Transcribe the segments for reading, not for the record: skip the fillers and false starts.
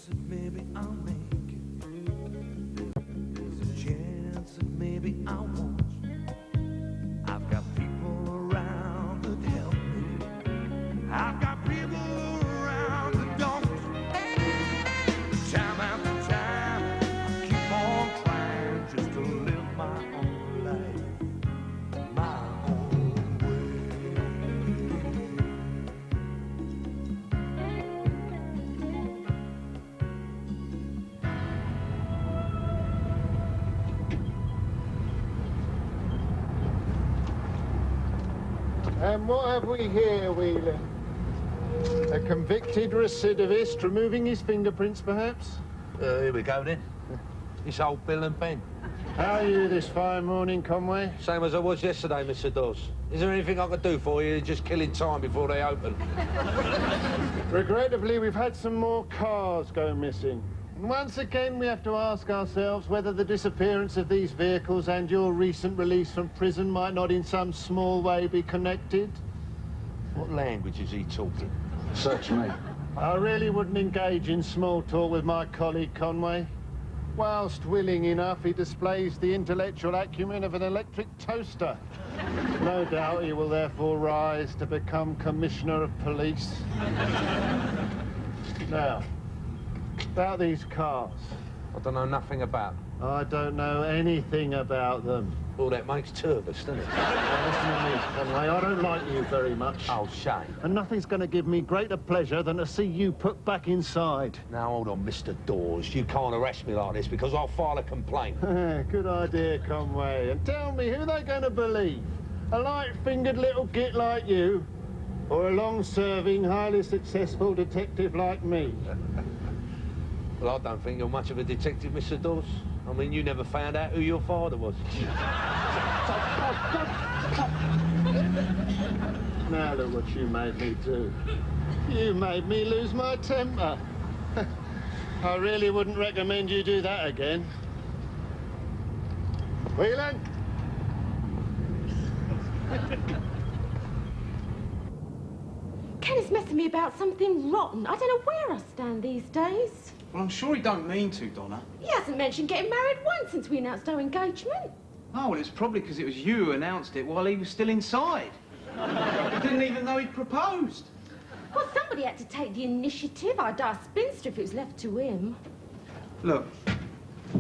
chance that maybe I'll make it. There's a chance that maybe I won't. I've got people around that help me. I've got people around that don't. Time after time, I keep on trying just to live my own life, my own way. And what have we here, Whelan? A convicted recidivist removing his fingerprints, perhaps? Here we go, then. It's old Bill and Ben. How are you this fine morning, Conway? Same as I was yesterday, Mr. Dawes. Is there anything I could do for you? Just killing time before they open. Regrettably, we've had some more cars go missing. And once again, we have to ask ourselves whether the disappearance of these vehicles and your recent release from prison might not in some small way be connected. What language is he talking? Search me. I really wouldn't engage in small talk with my colleague, Conway. Whilst willing enough, he displays the intellectual acumen of an electric toaster. No doubt he will therefore rise to become Commissioner of Police. Now, about these cars. I don't know nothing about. I don't know anything about them. Well, that makes two of us, doesn't it? Now, listen to me, Conway. I don't like you very much. Oh, shame. And nothing's going to give me greater pleasure than to see you put back inside. Now, hold on, Mr. Dawes. You can't harass me like this because I'll file a complaint. Good idea, Conway. And tell me, who they going to believe? A light-fingered little git like you? Or a long-serving, highly successful detective like me? Well, I don't think you're much of a detective, Mr. Dawes. I mean, you never found out who your father was. Now look what you made me do. You made me lose my temper. I really wouldn't recommend you do that again. Whelan? Ken is messing me about something rotten. I don't know where I stand these days. Well, I'm sure he don't mean to, Donna. He hasn't mentioned getting married once since we announced our engagement. Oh, well, it's probably because it was you who announced it while he was still inside. He didn't even know he'd proposed. Well, somebody had to take the initiative. I'd die a spinster if it was left to him. Look,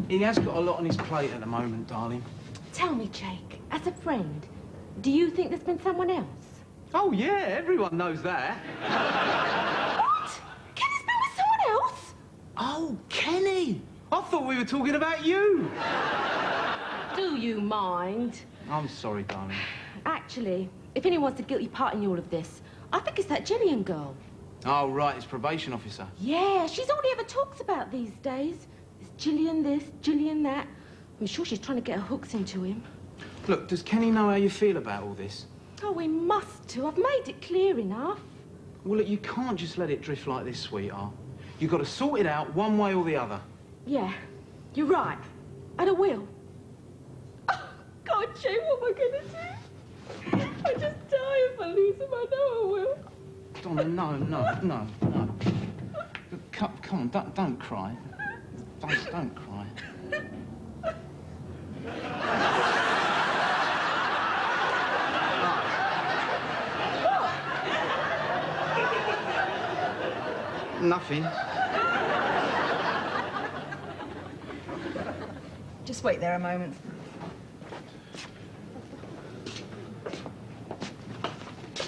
he has got a lot on his plate at the moment, darling. Tell me, Jake, as a friend, do you think there's been someone else? Oh, yeah, everyone knows that. What? Kenny's been with someone else? Oh, Kenny! I thought we were talking about you. Do you mind? I'm sorry, darling. Actually, if anyone's the guilty part in all of this, I think it's that Gillian girl. Oh, right, his probation officer. Yeah, she's all he ever talks about these days. It's Gillian this, Gillian that. I'm sure she's trying to get her hooks into him. Look, does Kenny know how you feel about all this? Oh, we must to. I've made it clear enough. Well, look, you can't just let it drift like this, sweetheart. You've got to sort it out one way or the other. Yeah, you're right. And I will. Oh, God, Jay, what am I going to do? I just die if I lose him. I know I will. Donna, no. Come on, don't cry. Don't cry. Nothing. Just wait there a moment.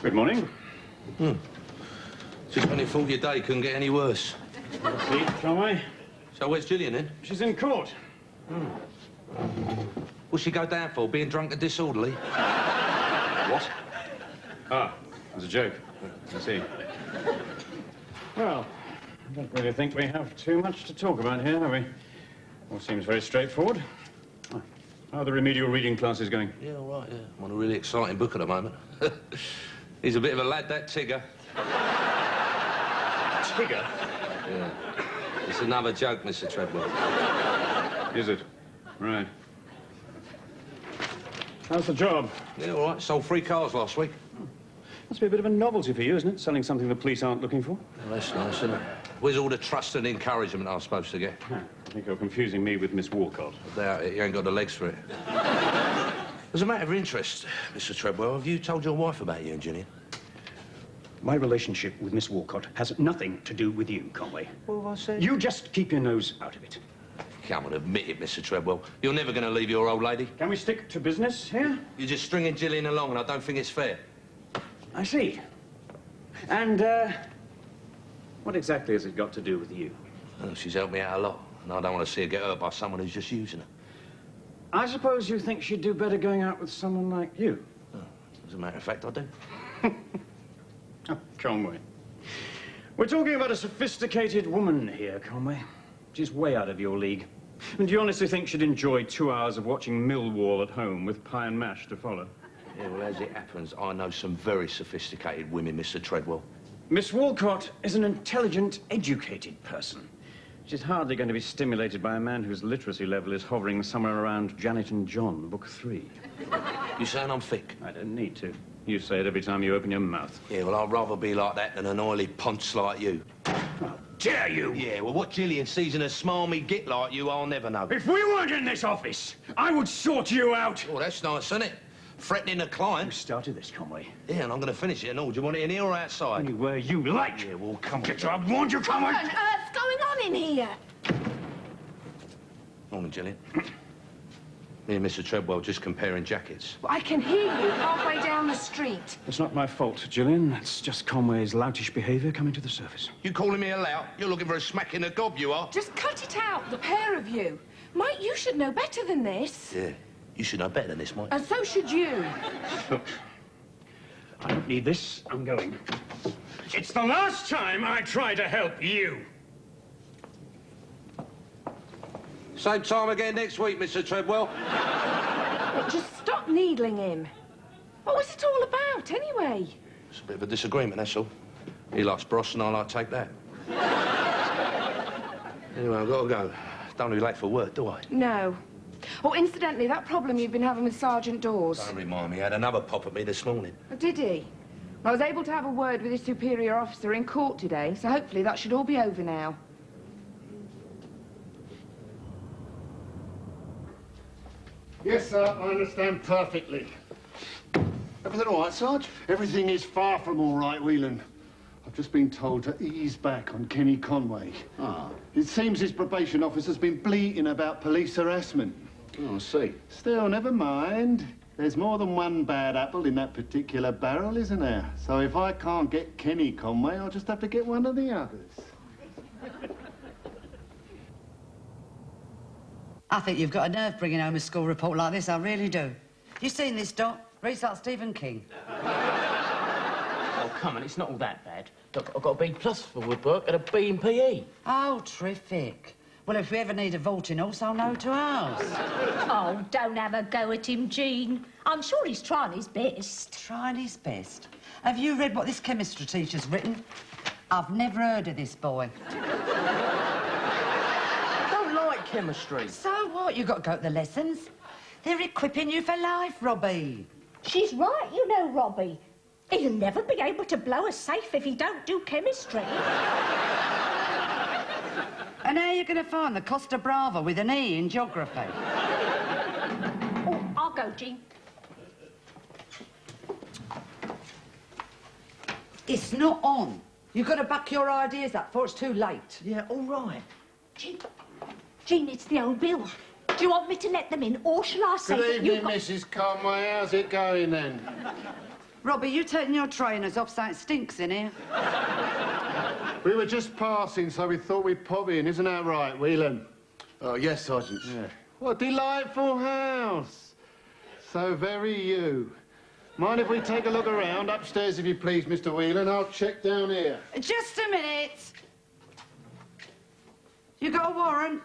Good morning. Just when you thought your day couldn't get any worse. See, Conway? So where's Gillian, then? She's in court. What's she go down for? Being drunk and disorderly? What? Ah, it was a joke. I see. Well, I don't really think we have too much to talk about here, have we? All seems very straightforward. How are the remedial reading classes going? Yeah, all right, yeah. I'm on a really exciting book at the moment. He's a bit of a lad, that Tigger. Tigger? Yeah. It's another joke, Mr. Treadwell. Is it? Right. How's the job? Yeah, all right. Sold 3 cars last week. Must be a bit of a novelty for you, isn't it? Selling something the police aren't looking for. Well, that's nice, isn't it? Where's all the trust and encouragement I'm supposed to get? I think you're confusing me with Miss Walcott. I doubt it. You ain't got the legs for it. As a matter of interest, Mr. Treadwell, have you told your wife about you and Gillian? My relationship with Miss Walcott has nothing to do with you, Conway. What have I said? You just keep your nose out of it. Come on, admit it, Mr. Treadwell. You're never going to leave your old lady. Can we stick to business here? You're just stringing Gillian along, and I don't think it's fair. I see. And, what exactly has it got to do with you? Well, she's helped me out a lot, and I don't want to see her get hurt by someone who's just using her. I suppose you think she'd do better going out with someone like you. Oh, as a matter of fact, I do. Oh, Conway. We're talking about a sophisticated woman here, Conway. She's way out of your league. And do you honestly think she'd enjoy 2 hours of watching Millwall at home with pie and mash to follow? Yeah, well, as it happens, I know some very sophisticated women, Mr. Treadwell. Miss Walcott is an intelligent, educated person. She's hardly going to be stimulated by a man whose literacy level is hovering somewhere around Janet and John, Book 3. You saying I'm thick? I don't need to. You say it every time you open your mouth. Yeah, well, I'd rather be like that than an oily ponce like you. How dare you! Yeah, well, what Gillian sees in a smarmy git like you, I'll never know. If we weren't in this office, I would sort you out! Oh, that's nice, isn't it? Threatening a client. You started this, Conway. Yeah, and I'm going to finish it and all. Do you want it in here or outside? Anywhere you like. Yeah, well, come on. Get your... I warned you, Conway! What on earth's going on in here? Morning, Gillian. Me and Mr. Treadwell just comparing jackets. I can hear you halfway down the street. It's not my fault, Gillian. It's just Conway's loutish behaviour coming to the surface. You calling me a lout? You're looking for a smack in the gob, you are. Just cut it out, the pair of you. Mike, you should know better than this. Yeah, you should know better than this, Mike. And so should you. Look, I don't need this. I'm going. It's the last time I try to help you. Same time again next week, Mr. Treadwell. Look, just stop needling him. What was it all about, anyway? It's a bit of a disagreement, that's all. He likes Bros and I like Take That. Anyway, I've got to go. Don't be late for work, do I? No. Oh, incidentally, that problem you've been having with Sergeant Dawes. Don't remind me. He had another pop at me this morning. Oh, did he? I was able to have a word with his superior officer in court today, so hopefully that should all be over now. Yes, sir, I understand perfectly. Everything all right, Sarge? Everything is far from all right, Whelan. I've just been told to ease back on Kenny Conway. Ah. It seems his probation officer's been bleating about police harassment. Oh, I see. Still, never mind. There's more than one bad apple in that particular barrel, isn't there? So if I can't get Kenny Conway, I'll just have to get one of the others. I think you've got a nerve bringing home a school report like this, I really do. You seen this, Doc? Reads like Stephen King. Oh, come on, it's not all that bad. Look, I've got a B+ for woodwork and a B in PE. Oh, terrific. Well, if we ever need a vaulting horse, I'll know to ask. Oh, don't have a go at him, Jean. I'm sure he's trying his best. Trying his best? Have you read what this chemistry teacher's written? I've never heard of this boy. I don't like chemistry. So what? You've got to go to the lessons. They're equipping you for life, Robbie. She's right, you know, Robbie. He'll never be able to blow a safe if he don't do chemistry. And how are you going to find the Costa Brava with an E in geography? Oh, I'll go, Jean. It's not on. You've got to back your ideas up before it's too late. Yeah, all right. Jean, it's the old Bill. Do you want me to let them in, or shall I say Good that evening, you've got... Mrs. Conway. How's it going, then? Robbie, you taking your trainers off so it stinks in here? We were just passing, so we thought we'd pop in. Isn't that right, Whelan? Oh, yes, Sergeant. Yeah. What a delightful house. So very you. Mind if we take a look around? Upstairs, if you please, Mr. Whelan. I'll check down here. Just a minute. You got a warrant?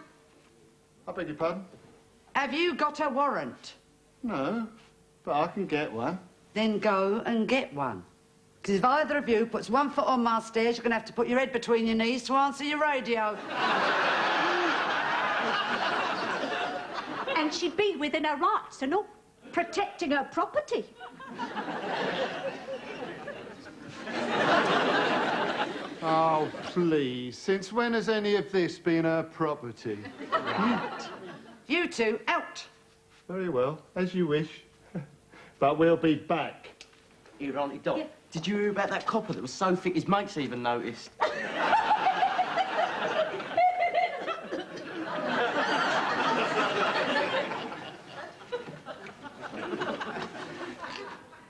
I beg your pardon? Have you got a warrant? No, but I can get one. Then go and get one. Because if either of you puts one foot on my stairs, you're going to have to put your head between your knees to answer your radio. And she'd be within her rights and all, protecting her property. Oh, please. Since when has any of this been her property? You two, out. Very well, as you wish. But we'll be back. Here, Auntie Dot. Yeah. Did you hear about that copper that was so thick his mates even noticed?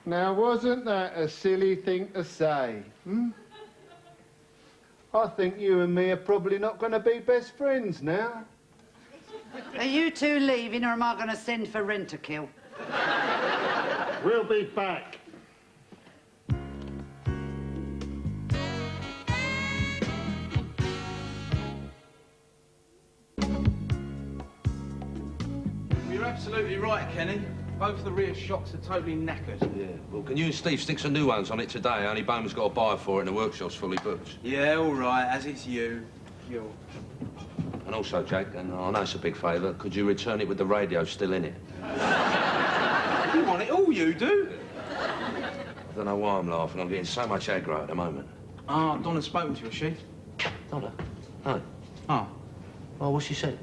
Now, wasn't that a silly thing to say, hmm? I think you and me are probably not going to be best friends now. Are you two leaving, or am I going to send for Rent-A-Kill? We'll be back. You're absolutely right, Kenny. Both the rear shocks are totally knackered. Yeah, well, can you and Steve stick some new ones on it today? Only Bowman's got a buyer for it and the workshop's fully booked. Yeah, all right, as it's you. And also, Jack, and I know it's a big favour, could you return it with the radio still in it? You want it all, you do? I don't know why I'm laughing. I'm getting so much aggro at the moment. Ah, Donna's spoken to you, has she? Donna? No. Oh. Well, what's she said?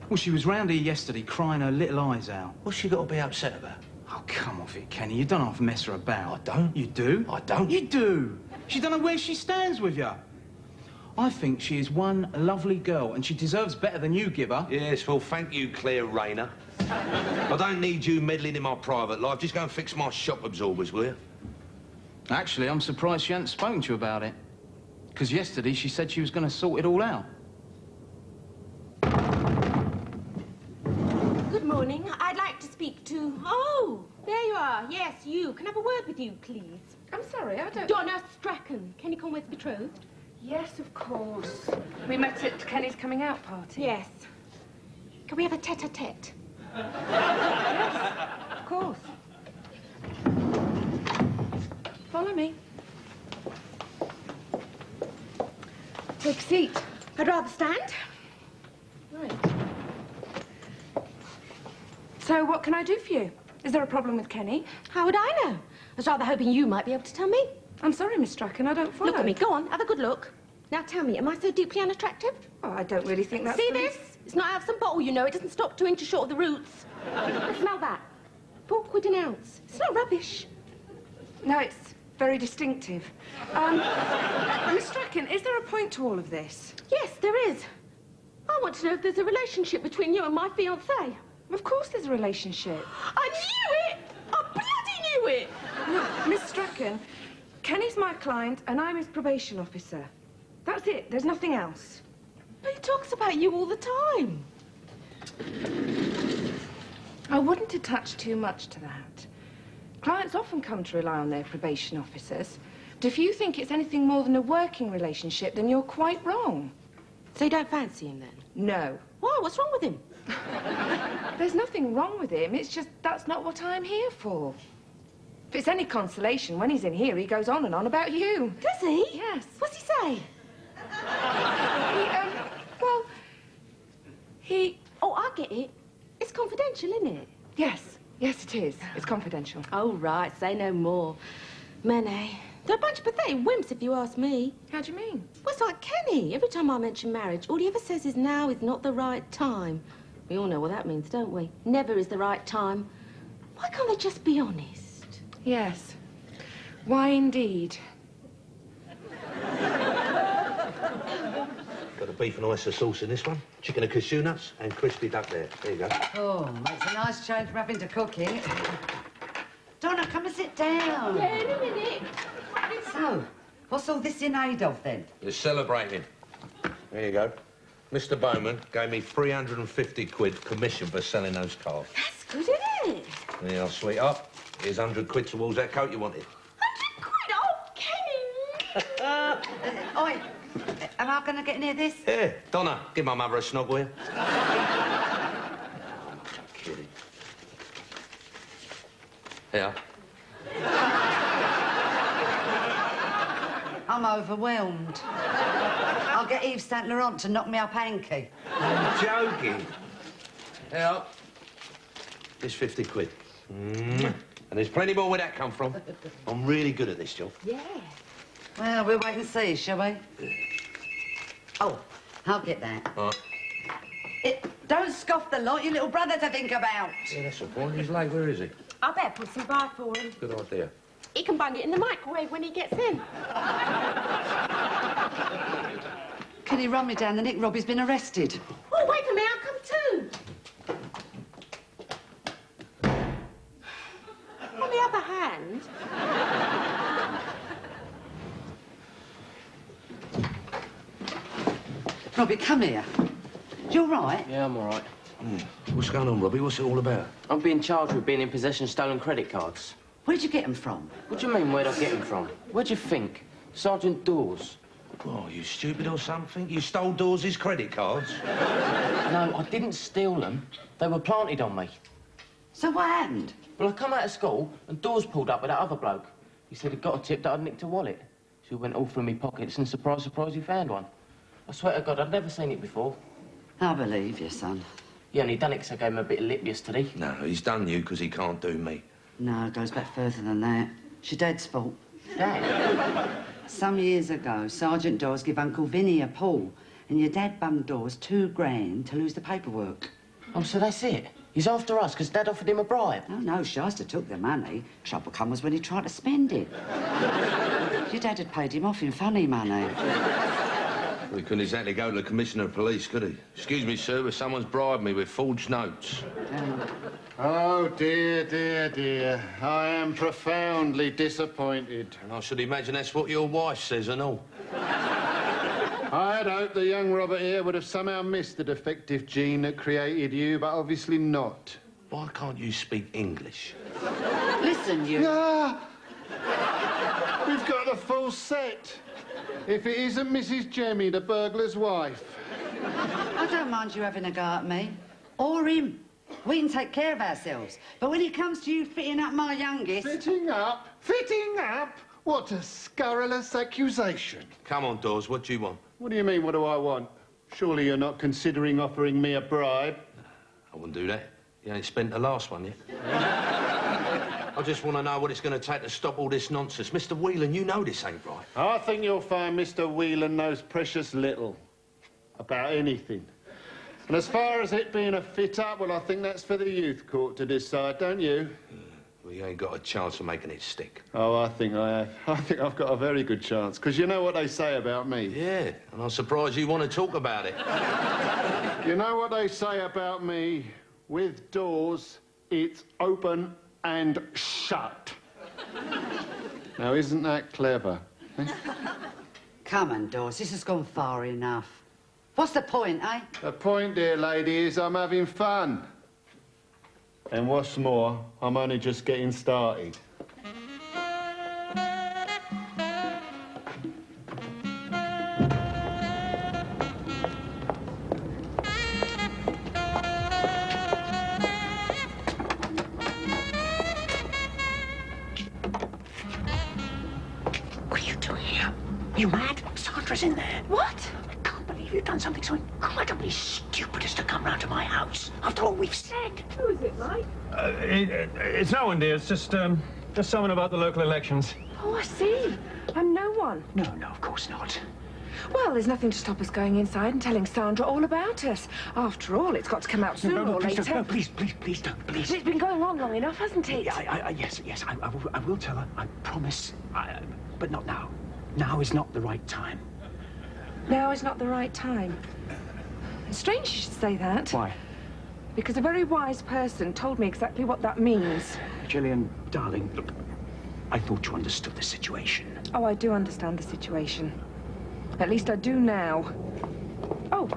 Well, she was round here yesterday crying her little eyes out. What's she got to be upset about? Oh, come off it, Kenny. You don't have to mess her about. I don't. You do? I don't. You do. She don't know where she stands with you. I think she is one lovely girl, and she deserves better than you give her. Yes, well, thank you, Claire Rayner. I don't need you meddling in my private life. Just go and fix my shock absorbers, will you? Actually, I'm surprised she hadn't spoken to you about it. Because yesterday she said she was going to sort it all out. Good morning. I'd like to speak to... Oh, there you are. Yes, you. Can I have a word with you, please? I'm sorry, I don't... Donna Strachan, Kenny Conway's betrothed. Yes, of course. We met at Kenny's coming out party. Yes. Can we have a tete-a-tete? Yes, of course. Follow me. Take a seat. I'd rather stand. Right. So, what can I do for you? Is there a problem with Kenny? How would I know? I was rather hoping you might be able to tell me. I'm sorry, Miss Strachan, I don't follow. Look at me. Go on, have a good look. Now tell me, am I so deeply unattractive? Oh, I don't really think that's... See this? It's not out of some bottle, you know. It doesn't stop 2 inches short of the roots. Smell that. £4 an ounce. It's not rubbish. No, it's very distinctive. Miss Strachan, is there a point to all of this? Yes, there is. I want to know if there's a relationship between you and my fiancé. Of course there's a relationship. I knew it! I bloody knew it! Look, Miss Strachan, Kenny's my client and I'm his probation officer. That's it. There's nothing else. But he talks about you all the time. I wouldn't attach too much to that. Clients often come to rely on their probation officers. But if you think it's anything more than a working relationship, then you're quite wrong. So you don't fancy him, then? No. Why? What's wrong with him? There's nothing wrong with him. It's just that's not what I'm here for. If it's any consolation, when he's in here, he goes on and on about you. Does he? Yes. What's he say? He... Oh, I get it. It's confidential, isn't it? Yes. Yes, it is. It's confidential. Oh, right. Say no more. Men, eh? They're a bunch of pathetic wimps, if you ask me. How do you mean? Well, it's like Kenny. Every time I mention marriage, all he ever says is now is not the right time. We all know what that means, don't we? Never is the right time. Why can't they just be honest? Yes. Why, indeed? Got a beef and oyster sauce in this one, chicken and cashew nuts, and crispy duck there. There you go. Oh, it's a nice change from having to cook it. Donna, come and sit down. Yeah, in a minute. So, what's all this in aid of, then? We're celebrating. There you go. Mr. Bowman gave me 350 quid commission for selling those cars. That's good, isn't it? Yeah, sweetheart. Here's 100 quid towards that coat you wanted. 100 quid? Oh, Kenny! Oi, am I going to get near this? Yeah, Donna, give my mother a snog, will you? Kidding. Yeah. I'm overwhelmed. I'll get Yves Saint Laurent to knock me up hanky. I'm joking. Yeah. Here's 50 quid. And there's plenty more where that come from. I'm really good at this job. Yeah. Well, we'll wait and see, shall we? Oh, I'll get that. All right. Don't scoff the lot, your little brother to think about. Yeah, that's the point. He's late. Where is he? I better put some by for him. Good idea. He can bung it in the microwave when he gets in. Can he run me down the neck? Robbie's been arrested. Oh, wait a minute, I'll come too. On the other hand... Robbie, come here. You all right? Yeah, I'm all right. What's going on, Robbie? What's it all about? I'm being charged with being in possession of stolen credit cards. Where'd you get them from? What do you mean, where'd I get them from? Where'd you think? Sergeant Dawes. Oh, you stupid or something? You stole Dawes' credit cards? No, I didn't steal them. They were planted on me. So what happened? Well, I come out of school and Dawes pulled up with that other bloke. He said he'd got a tip that I'd nicked a wallet. So he went all through me pockets and surprise, surprise, he found one. I swear to God, I'd never seen it before. I believe you, son. He only done it 'cause I gave him a bit of lip yesterday. No, he's done you because he can't do me. No, it goes back further than that. It's your dad's fault. Dad? Some years ago, Sergeant Dawes gave Uncle Vinny a pull, and your dad bunged Dawes $2 grand to lose the paperwork. Oh, so that's it? He's after us 'cause Dad offered him a bribe? Oh, no, Shyster took the money. Trouble come was when he tried to spend it. Your dad had paid him off in funny money. Well, he couldn't exactly go to the Commissioner of Police, could he? Excuse me, sir, but someone's bribed me with forged notes. Oh, dear, dear, dear. I am profoundly disappointed. And I should imagine that's what your wife says and all. I'd hoped the young Robert here would have somehow missed the defective gene that created you, but obviously not. Why can't you speak English? Listen, you... Ah! We've got the full set. If it isn't Mrs. Jemmy, the burglar's wife. I don't mind you having a go at me. Or him. We can take care of ourselves. But when it comes to you fitting up my youngest... Fitting up? Fitting up? What a scurrilous accusation. Come on, Dawes, what do you want? What do you mean, what do I want? Surely you're not considering offering me a bribe? I wouldn't do that. You ain't spent the last one yet. I just want to know what it's going to take to stop all this nonsense. Mr. Whelan, you know this ain't right. I think you'll find Mr. Whelan knows precious little about anything. And as far as it being a fit-up, well, I think that's for the youth court to decide, don't you? Well, you ain't got a chance of making it stick. Oh, I think I have. I think I've got a very good chance, because you know what they say about me. Yeah, and I'm surprised you want to talk about it. You know what they say about me? With doors, it's open and shut. Now, isn't that clever? Eh? Come on, Dawes, this has gone far enough. What's the point, eh? The point, dear lady, is I'm having fun. And what's more, I'm only just getting started. What are you doing here? You mad? Sandra's in there. What? I can't believe you've done something so incredibly stupid as to come round to my house after all we've said. Who is it, Mike? It's no one, dear. It's just someone about the local elections. Oh, I see. I'm no one. No, of course not. Well, there's nothing to stop us going inside and telling Sandra all about us. After all, it's got to come out sooner or please later. don't. No, please don't, please. It's been going on long enough, hasn't it? Yes, I will tell her, I promise. But not now. Now is not the right time. Now is not the right time. It's strange you should say that. Why? Because a very wise person told me exactly what that means. Gillian, darling, look, I thought you understood the situation. Oh, I do understand the situation. At least I do now. Oh,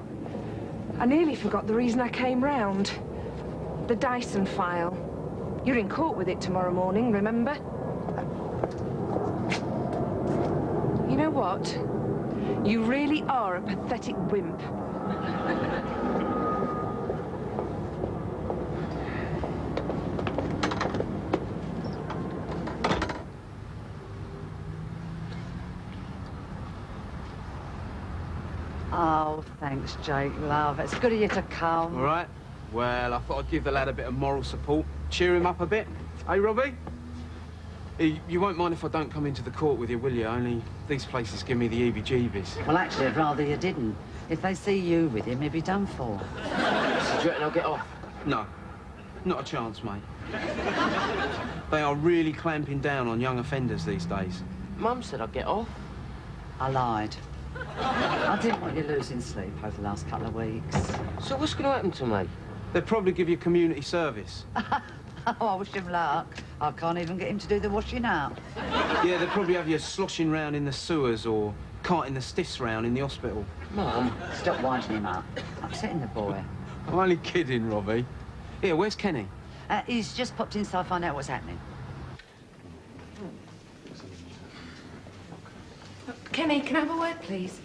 I nearly forgot the reason I came round. The Dyson file. You're in court with it tomorrow morning, remember? You know what? You really are a pathetic wimp. Oh, thanks, Jake, love. It's good of you to come. All right. Well, I thought I'd give the lad a bit of moral support. Cheer him up a bit. Hey, Robbie? You won't mind if I don't come into the court with you, will you? Only These places give me the heebie-jeebies. Well, actually, I'd rather you didn't. If they see you with him, he'd be done for. So do you reckon I'll get off? No, not a chance, mate. They are really clamping down on young offenders these days. Mum said I'd get off. I lied. I didn't want you losing sleep over the last couple of weeks. So what's going to happen to me? They'd probably give you community service. Oh, I wish him luck. I can't even get him to do the washing up. Yeah, they'd probably have you sloshing round in the sewers or carting the stiffs round in the hospital. Mum. Stop winding him up. Upsetting the boy. I'm only kidding, Robbie. Here, where's Kenny? He's just popped inside to find out what's happening. Kenny, can I have a word, please?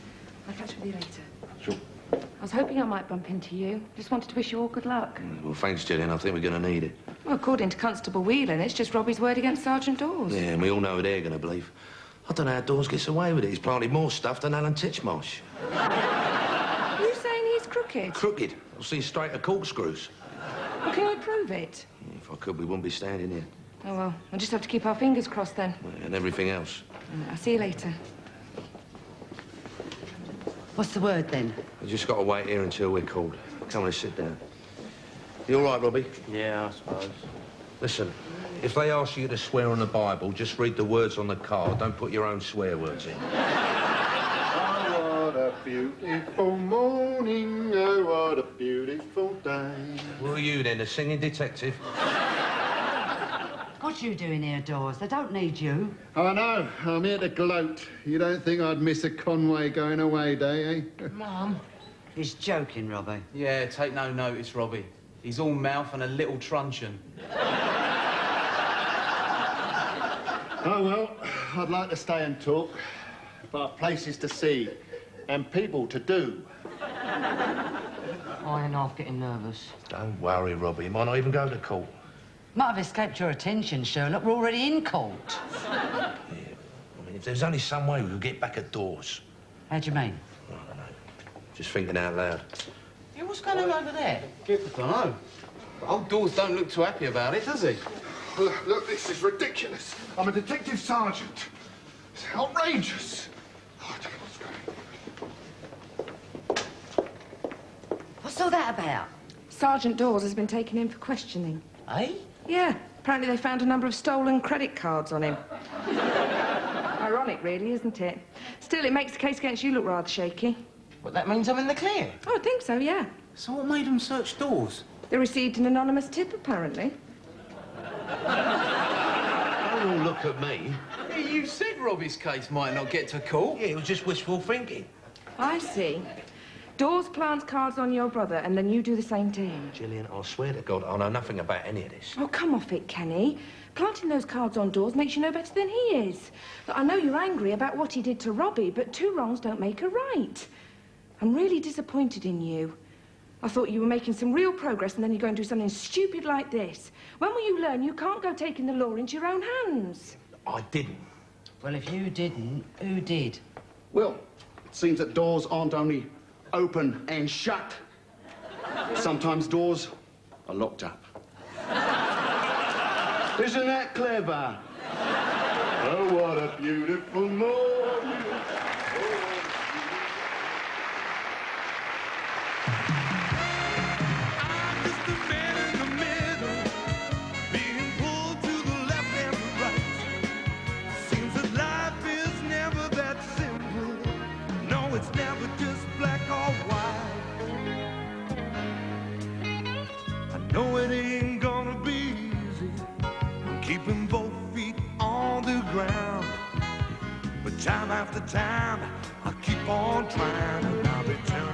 I'll catch up with you later. Sure. I was hoping I might bump into you. Just wanted to wish you all good luck. Well, thanks, Gillian. I think we're going to need it. Well, according to Constable Whelan, it's just Robbie's word against Sergeant Dawes. Yeah, and we all know who they're going to believe. I don't know how Dawes gets away with it. He's planted more stuff than Alan Titchmarsh. Are you saying he's crooked? Crooked. I'll see straight of corkscrews. Well, can I prove it? If I could, we wouldn't be standing here. Oh, well, we'll just have to keep our fingers crossed then. And everything else. I'll see you later. What's the word, then? We've just got to wait here until we're called. Come on, let's sit down. You all right, Robbie? Yeah, I suppose. Listen, if they ask you to swear on the Bible, just read the words on the card. Don't put your own swear words in. Oh, what a beautiful morning. Oh, what a beautiful day. Who are you, then, the singing detective? What you doing here, Dawes? They don't need you. I know. I'm here to gloat. You don't think I'd miss a Conway going away day, eh? Mum. He's joking, Robbie. Yeah, take no notice, Robbie. He's all mouth and a little truncheon. Oh, well, I'd like to stay and talk. But places to see and people to do. I ain't half getting nervous. Don't worry, Robbie. He might not even go to court. Might have escaped your attention, Sherlock. We're already in court. Yeah, I mean, if there's only some way we could get back at Dawes. How do you mean? I don't know. Just thinking out loud. Yeah, what's going on over there? I don't know. But old Dawes don't look too happy about it, does he? Look, this is ridiculous. I'm a detective sergeant. It's outrageous. Oh, I don't know what's going on. What's all that about? Sergeant Dawes has been taken in for questioning. Eh? Yeah, apparently they found a number of stolen credit cards on him. Ironic, really, isn't it? Still, it makes the case against you look rather shaky. Well, that means I'm in the clear. Oh, I think so, yeah. So what made them search Dawes? They received an anonymous tip, apparently. Don't all look at me. Yeah, you said Robbie's case might not get to court. Yeah, it was just wishful thinking. I see. Dawes plants cards on your brother, and then you do the same to him. Gillian, I swear to God, I know nothing about any of this. Oh, come off it, Kenny. Planting those cards on Dawes makes you no better than he is. Look, I know you're angry about what he did to Robbie, but two wrongs don't make a right. I'm really disappointed in you. I thought you were making some real progress, and then you go and do something stupid like this. When will you learn you can't go taking the law into your own hands? I didn't. Well, if you didn't, who did? Well, it seems that doors aren't only open and shut. Sometimes doors are locked up. Isn't that clever? Oh, what a beautiful morning. I'm just a man in the middle, being pulled to the left and the right. Seems that life is never that simple. No, it's never just black or white. I know it ain't gonna be easy. I'm keeping both feet on the ground. But time after time, I keep on trying, and I'll be telling